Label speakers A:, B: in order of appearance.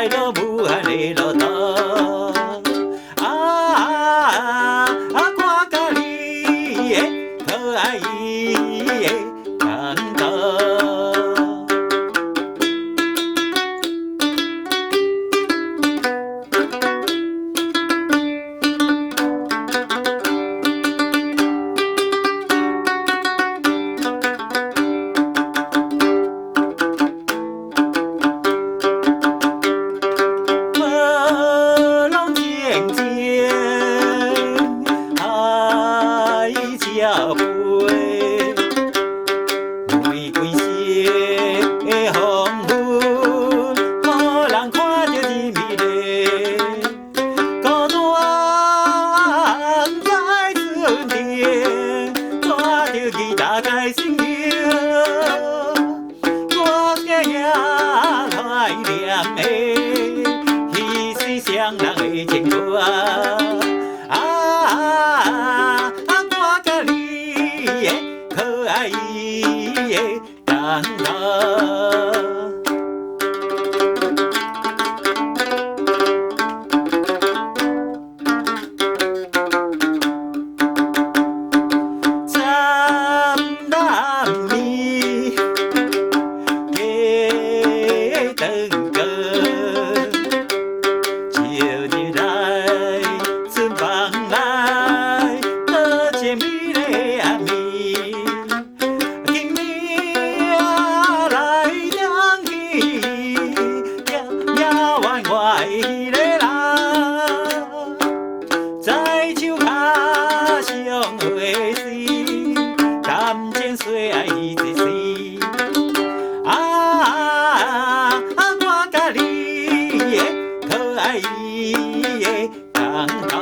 A: 快乐无限的路途。看甲你的可爱的感动。脚背，玫瑰色的黄昏，予人看着真美丽。孤单在春天，带着吉他开心游，我这夜来念的，彼水双人的情歌。可爱的感动。站南面的灯光，照日来，春风来，多一美丽暗暝。迄个人在树脚上会水，谈情说爱一时。看甲你的可爱的感动。